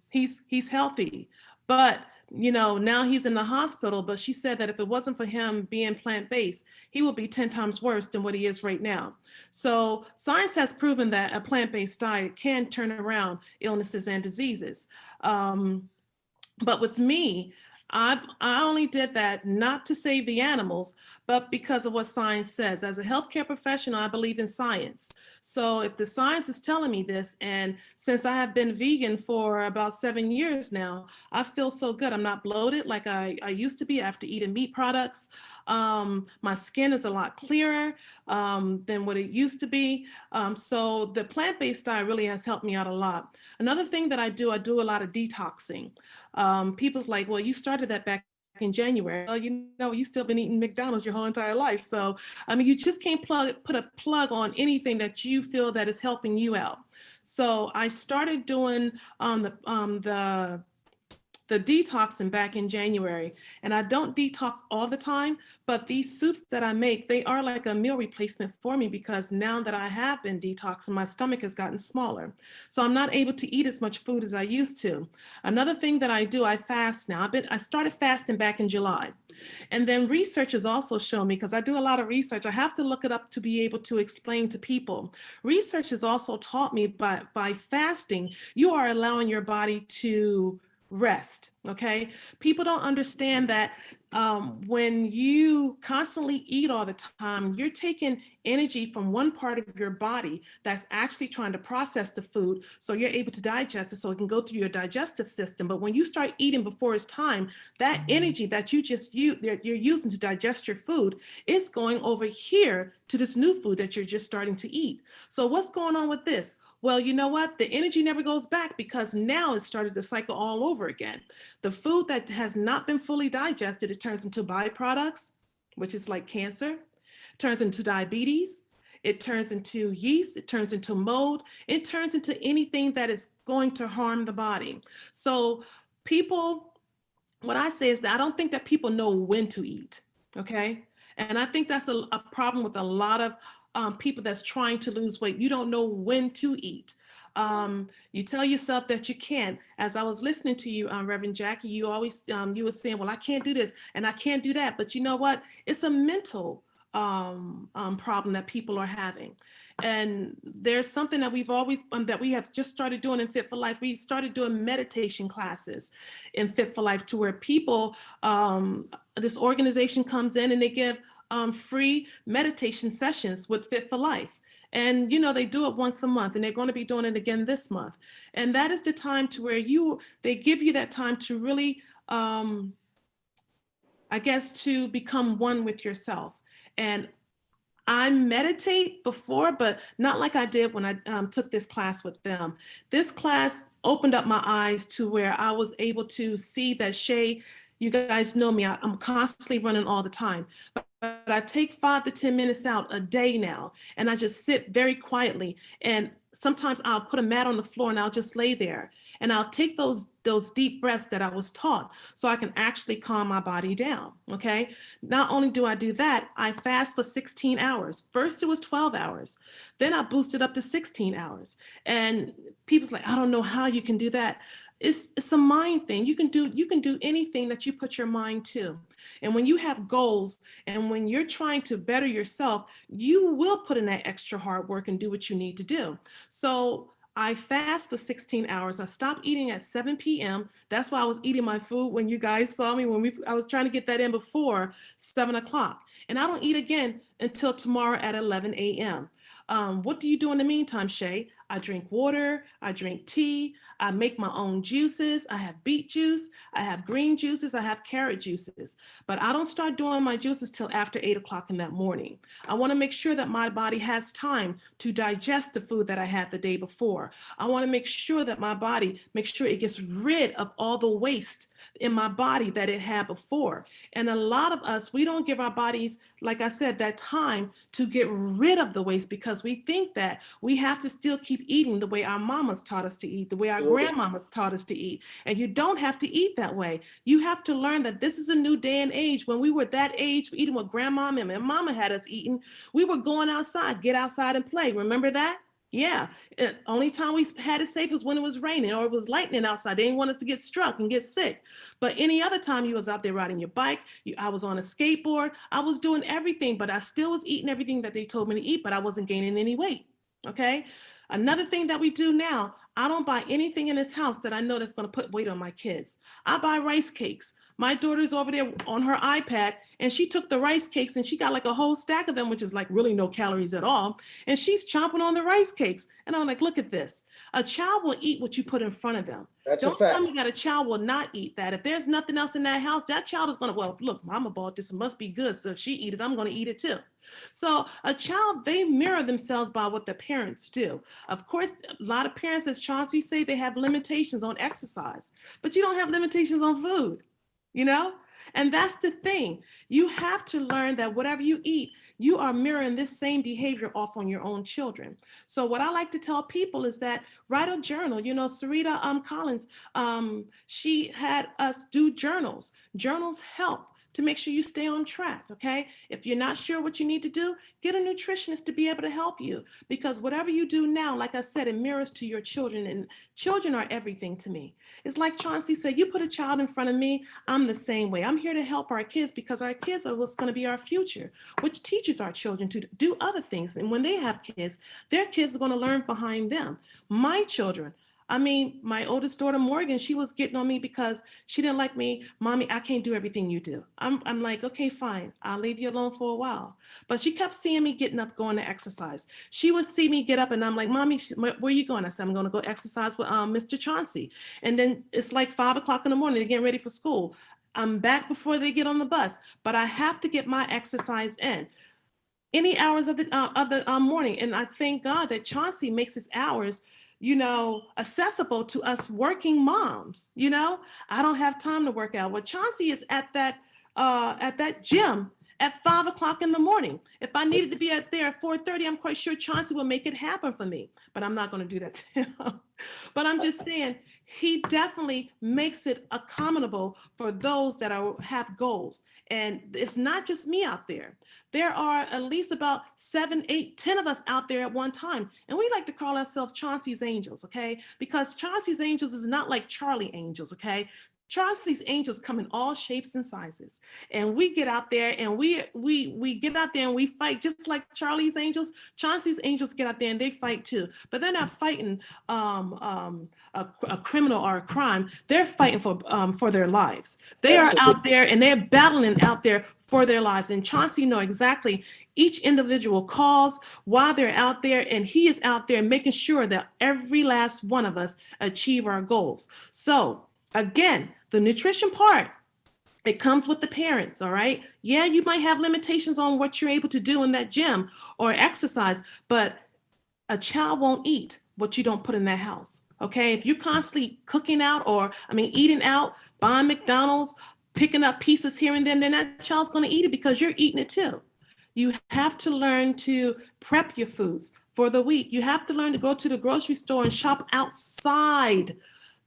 Speaker 3: he's healthy. But now he's in the hospital. But she said that if it wasn't for him being plant-based, he would be 10 times worse than what he is right now. So science has proven that a plant-based diet can turn around illnesses and diseases. But with me, I only did that not to save the animals, but because of what science says. As a healthcare professional, I believe in science. So if the science is telling me this, and since I have been vegan for about 7 years now, I feel so good. I'm not bloated like I used to be after eating meat products. My skin is a lot clearer than what it used to be. So the plant-based diet really has helped me out a lot. Another thing that I do a lot of detoxing. People's like, well, you started that back in January. Well, you still been eating McDonald's your whole entire life. So, I mean, you just can't put a plug on anything that you feel that is helping you out. So I started doing the detoxing back in January. And I don't detox all the time, but these soups that I make, they are like a meal replacement for me, because now that I have been detoxing, my stomach has gotten smaller. So I'm not able to eat as much food as I used to. Another thing that I do, I fast now. I started fasting back in July. And then research has also shown me, because I do a lot of research, I have to look it up to be able to explain to people. Research has also taught me by fasting, you are allowing your body to rest. Okay. People don't understand that when you constantly eat all the time, you're taking energy from one part of your body that's actually trying to process the food so you're able to digest it so it can go through your digestive system. But when you start eating before it's time, that energy that you're using to digest your food is going over here to this new food that you're just starting to eat. So what's going on with this? Well, you know what? The energy never goes back, because now it started to cycle all over again. The food that has not been fully digested, it turns into byproducts, which is like cancer, turns into diabetes, it turns into yeast, it turns into mold, it turns into anything that is going to harm the body. So people, what I say is that I don't think that people know when to eat, okay? And I think that's a problem with a lot of people that's trying to lose weight. You don't know when to eat. You tell yourself that you can. As I was listening to you, Reverend Jackie, you always, you were saying, well, I can't do this and I can't do that. But you know what? It's a mental problem that people are having. And there's something that we've always, that we have just started doing in Fit for Life. We started doing meditation classes in Fit for Life, to where people, this organization comes in and they give free meditation sessions with Fit for Life. And they do it once a month, and they're going to be doing it again this month. And that is the time to where they give you that time to really, I guess, to become one with yourself. And I meditate before, but not like I did when I took this class with them. This class opened up my eyes to where I was able to see that Shay, You guys know me, I'm constantly running all the time. But I take 5 to 10 minutes out a day now, and I just sit very quietly. And sometimes I'll put a mat on the floor and I'll just lay there. And I'll take those deep breaths that I was taught so I can actually calm my body down. Okay. Not only do I do that, I fast for 16 hours. First, it was 12 hours. Then I boosted up to 16 hours. And people's like, I don't know how you can do that. It's a mind thing. You can do anything that you put your mind to. And when you have goals and when you're trying to better yourself, you will put in that extra hard work and do what you need to do. So I fast for 16 hours. I stopped eating at 7 p.m. That's why I was eating my food when you guys saw me I was trying to get that in before 7 o'clock. And I don't eat again until tomorrow at 11 a.m. What do you do in the meantime, Shay? I drink water, I drink tea, I make my own juices. I have beet juice, I have green juices, I have carrot juices. But I don't start doing my juices till after 8 o'clock in that morning. I want to make sure that my body has time to digest the food that I had the day before. I want to make sure that my body makes sure it gets rid of all the waste in my body that it had before. And a lot of us, we don't give our bodies, like I said, that time to get rid of the waste because we think that we have to still keep eating the way our mamas taught us to eat, the way our grandmamas taught us to eat. And you don't have to eat that way. You have to learn that this is a new day and age. When we were that age, eating what grandma and mama had us eating, we were going outside, get outside and play. Remember that? Yeah. Only time we had it safe was when it was raining or it was lightning outside. They didn't want us to get struck and get sick. But any other time you was out there riding your bike, I was on a skateboard, I was doing everything, but I still was eating everything that they told me to eat, but I wasn't gaining any weight. Okay. Another thing that we do now, I don't buy anything in this house that I know that's going to put weight on my kids. I buy rice cakes. My daughter's over there on her iPad and she took the rice cakes and she got like a whole stack of them, which is like really no calories at all. And she's chomping on the rice cakes. And I'm like, look at this. A child will eat what you put in front of them.
Speaker 2: That's a
Speaker 3: Don't tell
Speaker 2: fact.
Speaker 3: me that a child will not eat that. If there's nothing else in that house, that child is going to, well, look, mama bought this. It must be good. So if she eat it, I'm going to eat it too. So a child, they mirror themselves by what the parents do. Of course, a lot of parents, as Chauncey say, they have limitations on exercise, but you don't have limitations on food, you know? And that's the thing. You have to learn that whatever you eat, you are mirroring this same behavior off on your own children. So what I like to tell people is that write a journal. You know, Sarita Collins, she had us do journals. Journals help to make sure you stay on track. Okay. If you're not sure what you need to do, get a nutritionist to be able to help you because whatever you do now, like I said, it mirrors to your children and children are everything to me. It's like Chauncey said, you put a child in front of me, I'm the same way. I'm here to help our kids because our kids are what's going to be our future, which teaches our children to do other things. And when they have kids, their kids are going to learn behind them. My children, I mean, my oldest daughter, Morgan, she was getting on me because she didn't like me. Mommy, I can't do everything you do. I'm like, okay, fine. I'll leave you alone for a while. But she kept seeing me getting up, going to exercise. She would see me get up and I'm like, Mommy, where are you going? I said, I'm going to go exercise with Mr. Chauncey. And then it's like 5 o'clock in the morning. They're getting ready for school. I'm back before they get on the bus, but I have to get my exercise in any hours of the morning. And I thank God that Chauncey makes his hours, you know, accessible to us working moms. You know, I don't have time to work out. Well, Chauncey is at that gym at 5 o'clock in the morning. If I needed to be at there at 4:30, I'm quite sure Chauncey will make it happen for me. But I'm not going to do that to him. But I'm just saying, he definitely makes it accommodable for those that have goals. And it's not just me out there. There are at least about 7, 8, 10 of us out there at one time. And we like to call ourselves Chauncey's Angels, okay? Because Chauncey's Angels is not like Charlie Angels, okay? Chauncey's Angels come in all shapes and sizes. And we get out there and we get out there and we fight just like Charlie's Angels. Chauncey's Angels get out there and they fight too. But they're not fighting a criminal or a crime. They're fighting for their lives. They are out there and they're battling out there for their lives. And Chauncey know exactly each individual cause, why they're out there, and he is out there making sure that every last one of us achieve our goals. So again, the nutrition part, it comes with the parents, all right? Yeah, you might have limitations on what you're able to do in that gym or exercise, but a child won't eat what you don't put in that house, okay? If you're constantly cooking out or, eating out, buying McDonald's, picking up pieces here and then that child's going to eat it because you're eating it too. You have to learn to prep your foods for the week. You have to learn to go to the grocery store and shop outside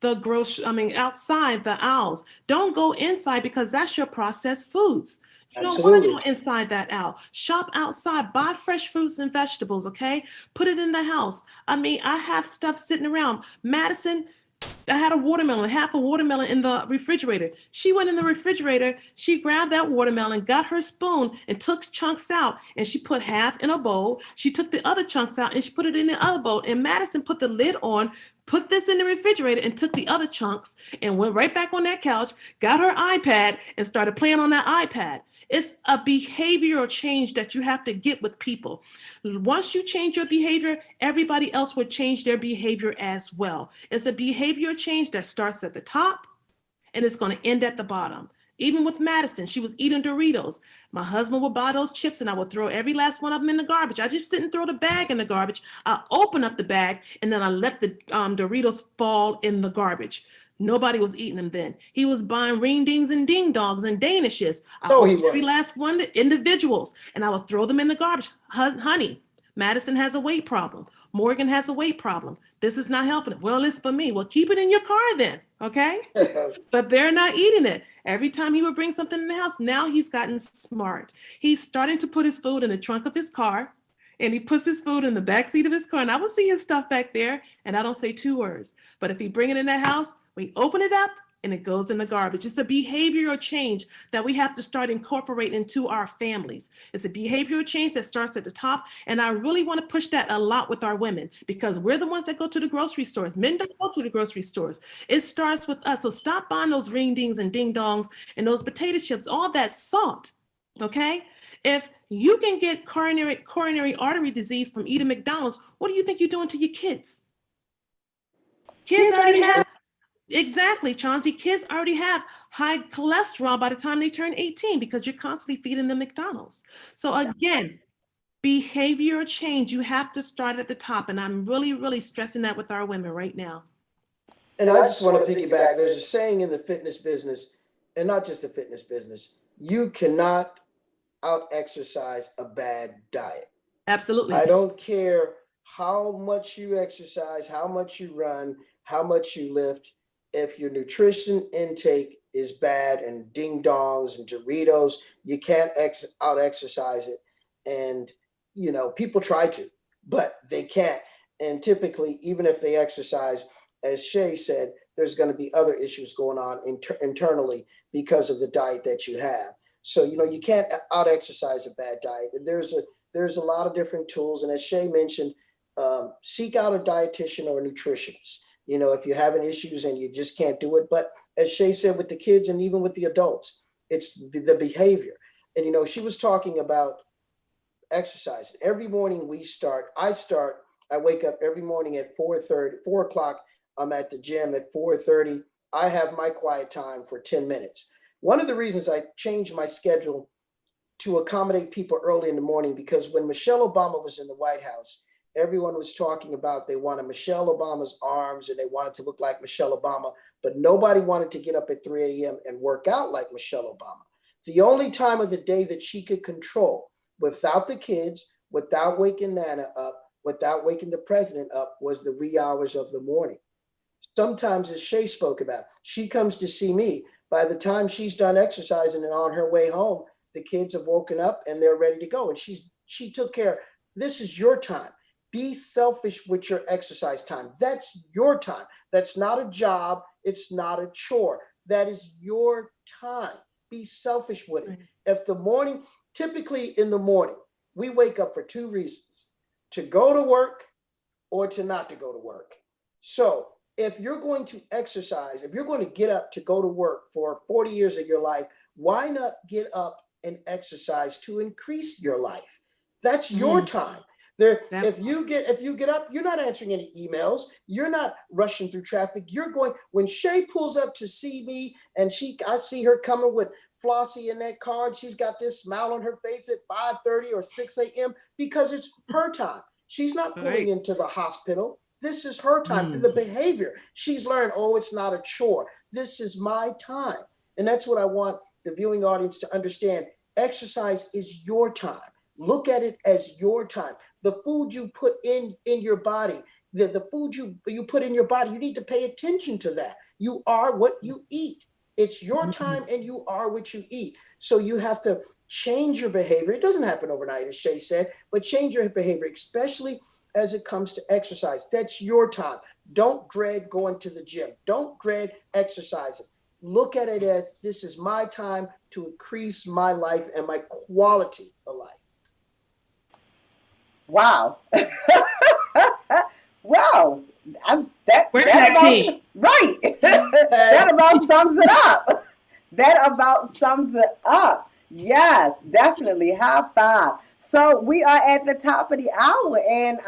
Speaker 3: outside the aisles. Don't go inside because that's your processed foods. You don't want to
Speaker 2: Absolutely.
Speaker 3: go inside that aisle. Shop outside. Buy fresh fruits and vegetables, okay? Put it in the house. I have stuff sitting around. Madison, I had a watermelon, half a watermelon in the refrigerator. She went in the refrigerator, she grabbed that watermelon, got her spoon, and took chunks out. And she put half in a bowl. She took the other chunks out and she put it in the other bowl. And Madison put the lid on, put this in the refrigerator, and took the other chunks and went right back on that couch, got her iPad, and started playing on that iPad. It's a behavioral change that you have to get with people. Once you change your behavior, everybody else will change their behavior as well. It's a behavior change that starts at the top and it's going to end at the bottom. Even with Madison, she was eating Doritos. My husband would buy those chips and I would throw every last one of them in the garbage. I just didn't throw the bag in the garbage. I opened up the bag and then I let the Doritos fall in the garbage. Nobody was eating them then. He was buying ring dings and ding dongs and danishes. I
Speaker 2: No, he
Speaker 3: opened every
Speaker 2: wasn't.
Speaker 3: last one, the individuals, and I would throw them in the garbage. Honey, Madison has a weight problem. Morgan has a weight problem. This is not helping it. Well, it's for me. Well, keep it in your car then, okay? But they're not eating it. Every time he would bring something in the house, now he's gotten smart. He's starting to put his food in the trunk of his car, and he puts his food in the back seat of his car, and I will see his stuff back there, and I don't say two words. But if he bring it in the house, we open it up, and it goes in the garbage. It's a behavioral change that we have to start incorporating into our families. It's a behavioral change that starts at the top, and I really want to push that a lot with our women because we're the ones that go to the grocery stores. Men don't go to the grocery stores. It starts with us. So stop buying those ring dings and ding dongs and those potato chips, all that salt, okay? If you can get coronary artery disease from eating McDonald's, what do you think you're doing to your kids? Kids already have, exactly, Chauncey, kids already have high cholesterol by the time they turn 18 because you're constantly feeding them McDonald's. So again, behavior change, you have to start at the top. And I'm really, really stressing that with our women right now.
Speaker 2: And I just want to piggyback. There's a saying in the fitness business, and not just the fitness business, you cannot out exercise a bad diet.
Speaker 3: Absolutely.
Speaker 2: I don't care how much you exercise, how much you run, how much you lift. If your nutrition intake is bad and ding dongs and Doritos, you can't out exercise it. And, people try to, but they can't. And typically, even if they exercise, as Shay said, there's going to be other issues going on internally because of the diet that you have. So, you can't out exercise a bad diet. And there's a lot of different tools. And as Shay mentioned, seek out a dietitian or a nutritionist, if you're having issues and you just can't do it. But as Shay said, with the kids and even with the adults, it's the behavior. And, she was talking about exercise. Every morning I wake up every morning at 4 o'clock. I'm at the gym at 4:30. I have my quiet time for 10 minutes. One of the reasons I changed my schedule to accommodate people early in the morning, because when Michelle Obama was in the White House, everyone was talking about they wanted Michelle Obama's arms and they wanted to look like Michelle Obama, but nobody wanted to get up at 3 a.m. and work out like Michelle Obama. The only time of the day that she could control without the kids, without waking Nana up, without waking the president up, was the wee hours of the morning. Sometimes, as Shay spoke about, she comes to see me. By the time she's done exercising and on her way home, the kids have woken up and they're ready to go. And she took care. This is your time. Be selfish with your exercise time. That's your time. That's not a job. It's not a chore. That is your time. Be selfish with it. Typically in the morning, we wake up for two reasons: to go to work or to not to go to work. So if you're going to exercise, if you're going to get up to go to work for 40 years of your life, why not get up and exercise to increase your life? That's your time. If you get up, you're not answering any emails. You're not rushing through traffic. You're going. When Shay pulls up to see me, and I see her coming with Flossie in that car, she's got this smile on her face at 5:30 or 6 a.m. because it's her time. She's not pulling into the hospital. This is her time. The behavior she's learned. Oh, it's not a chore. This is my time. And that's what I want the viewing audience to understand. Exercise is your time. Look at it as your time. The food you put in your body, the food you put in your body, you need to pay attention to that. You are what you eat. It's your time and you are what you eat. So you have to change your behavior. It doesn't happen overnight, as Shay said, but change your behavior, especially as it comes to exercise. That's your time. Don't dread going to the gym. Don't dread exercising. Look at it as this is my time to increase my life and my quality of life.
Speaker 1: Wow. Wow.
Speaker 3: We're tag team.
Speaker 1: Right. That about sums it up. That about sums it up. Yes, definitely. High five. So we are at the top of the hour, and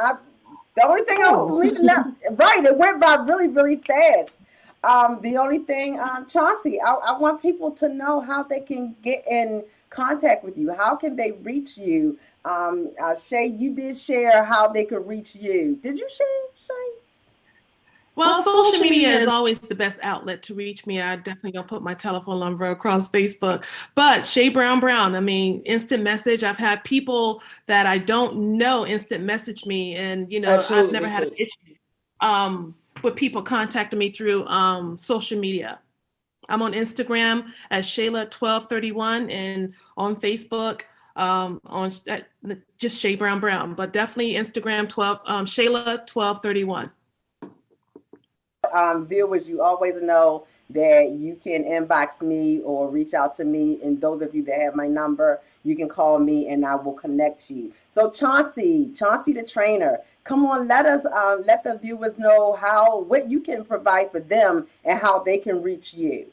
Speaker 1: the only thing I was reading up, right, it went by really, really fast. The only thing, Chauncey, I want people to know how they can get in contact with you. How can they reach you? Shay, you did share how they could reach you. Did you share, Shay?
Speaker 3: Well, social media is always the best outlet to reach me. I definitely don't put my telephone number across Facebook. But Shay Brown-Brown, I mean, instant message. I've had people that I don't know instant message me, and
Speaker 2: Absolutely,
Speaker 3: I've never had an issue with people contacting me through social media. I'm on Instagram at Shayla1231 and on Facebook on just Shay Brown-Brown, but definitely Instagram Shayla1231.
Speaker 1: Viewers, you always know that you can inbox me or reach out to me. And those of you that have my number, you can call me and I will connect you. So Chauncey the trainer, come on, let the viewers know what you can provide for them and how they can reach you.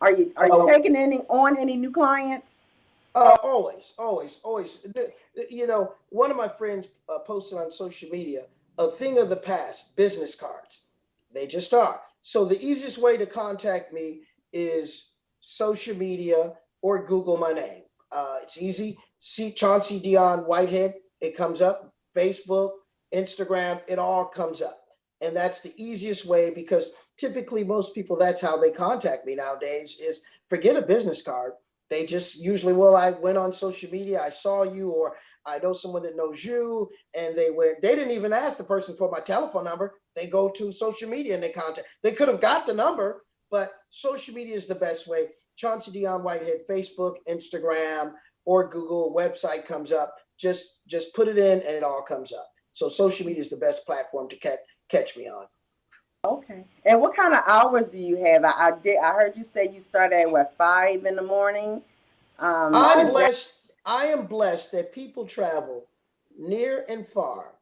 Speaker 1: Are you taking any new clients?
Speaker 2: Always. One of my friends posted on social media a thing of the past, business cards. They just are. So the easiest way to contact me is social media or Google my name. It's easy. See Chauncey D on Whitehead. It comes up. Facebook, Instagram, it all comes up. And that's the easiest way because typically most people, that's how they contact me nowadays is forget a business card. They just usually, I went on social media, I saw you, or I know someone that knows you, and they didn't even ask the person for my telephone number. They go to social media and they contact. They could have got the number, but social media is the best way. Chauncey D on Whitehead, Facebook, Instagram, or Google website comes up. Just put it in and it all comes up. So social media is the best platform to catch me on.
Speaker 1: Okay. And what kind of hours do you have? I heard you say you start at 5 in the morning.
Speaker 2: I'm blessed. I am blessed that people travel near and far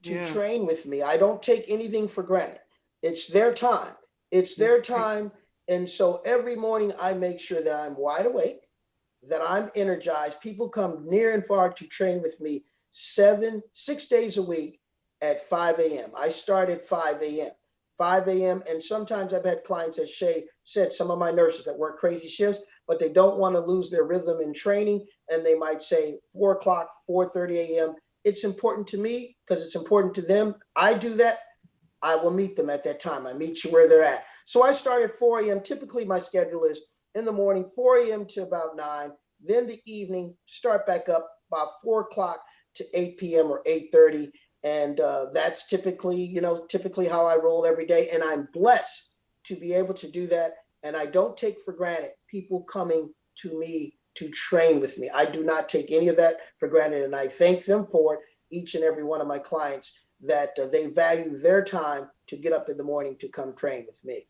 Speaker 2: to train with me. I don't take anything for granted. It's their time. It's their time. And so every morning I make sure that I'm wide awake, that I'm energized. People come near and far to train with me 6 days a week at 5 a.m. I start at 5 a.m. 5 a.m. And sometimes I've had clients, as Shay said, some of my nurses that work crazy shifts, but they don't want to lose their rhythm in training. And they might say 4 o'clock, 4:30 a.m. It's important to me because it's important to them. I do that. I will meet them at that time. I meet you where they're at. So I start at 4 a.m. Typically my schedule is in the morning, 4 a.m. to about 9, then the evening, start back up about 4 o'clock to 8 p.m. or 8:30. And that's typically how I roll every day. And I'm blessed to be able to do that. And I don't take for granted people coming to me to train with me. I do not take any of that for granted. And I thank them for it, each and every one of my clients, that they value their time to get up in the morning to come train with me.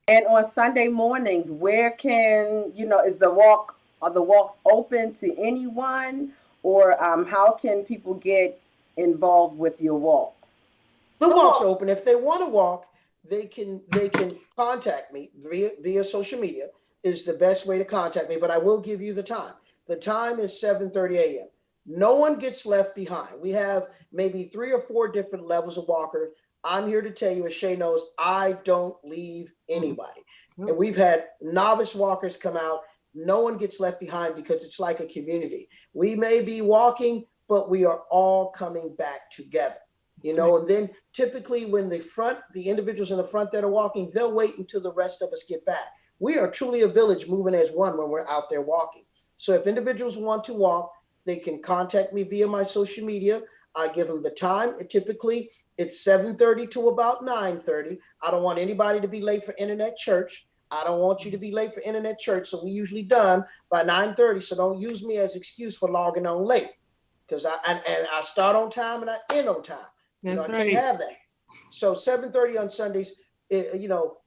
Speaker 1: And on Sunday mornings, where are the walks open to anyone, or how can people get involved with your walks?
Speaker 2: The walk's open. If they want to walk, they can contact me via social media is the best way to contact me, but I will give you the time. The time is 7:30 a.m. No one gets left behind. We have maybe 3 or 4 different levels of walkers. I'm here to tell you, as Shay knows, I don't leave anybody. And we've had novice walkers come out. No one gets left behind because it's like a community. We may be walking, but we are all coming back together. And then typically when the individuals in the front that are walking, they'll wait until the rest of us get back. We are truly a village moving as one when we're out there walking. So if individuals want to walk, they can contact me via my social media. I give them the time. Typically, it's 7:30 to about 9:30. I don't want anybody to be late for internet church. I don't want you to be late for internet church. So we usually done by 9:30. So don't use me as excuse for logging on late. Because I start on time and I end on time.
Speaker 3: That's
Speaker 2: I
Speaker 3: right.
Speaker 2: can't have that. So 7:30 on Sundays,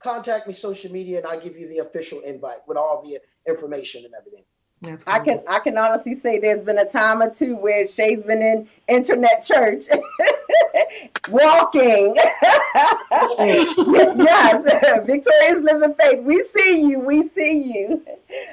Speaker 2: contact me social media and I give you the official invite with all the information and everything.
Speaker 3: Absolutely.
Speaker 1: I can honestly say there's been a time or two where Shay's been in internet church walking. Yes, Victoria's Living Faith. We see you. We see you.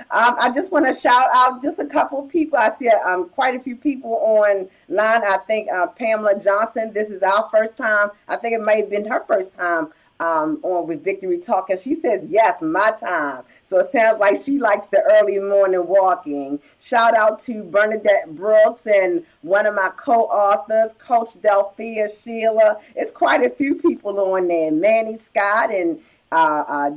Speaker 1: I just want to shout out just a couple of people. I see quite a few people online. I think Pamela Johnson. This is our first time. I think it may have been her first time on with Victory Talk, and she says, yes, my time. So it sounds like she likes the early morning walking. Shout out to Bernadette Brooks and one of my co-authors, Coach Delphia Sheila. It's quite a few people on there. Manny Scott and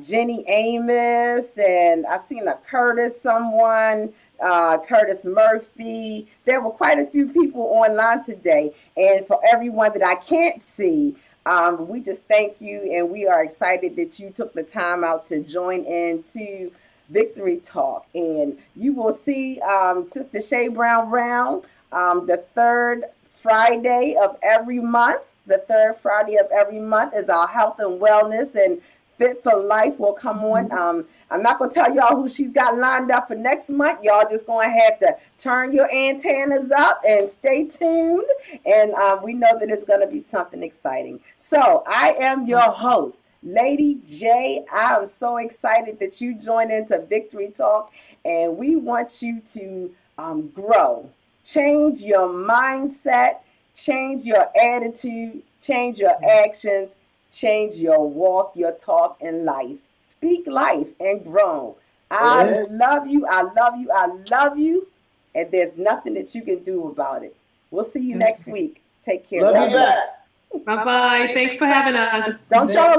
Speaker 1: Jenny Amos, and I seen a Curtis Curtis Murphy. There were quite a few people online today. And for everyone that I can't see, we just thank you, and we are excited that you took the time out to join in to Victory Talk. And you will see Sister Shay Brown-Brown the third Friday of every month. The third Friday of every month is our health and wellness and Fit for Life will come on. I'm not going to tell y'all who she's got lined up for next month. Y'all just going to have to turn your antennas up and stay tuned. And we know that it's going to be something exciting. So I am your host, Lady J. I am so excited that you joined into Victory Talk. And we want you to grow, change your mindset, change your attitude, change your actions, change your walk, your talk, and life. Speak life and grow. I love you. I love you. I love you. And there's nothing that you can do about it. We'll see you next week. Take care.
Speaker 2: Love you back.
Speaker 3: Bye-bye. Thanks for having us.
Speaker 1: Don't y'all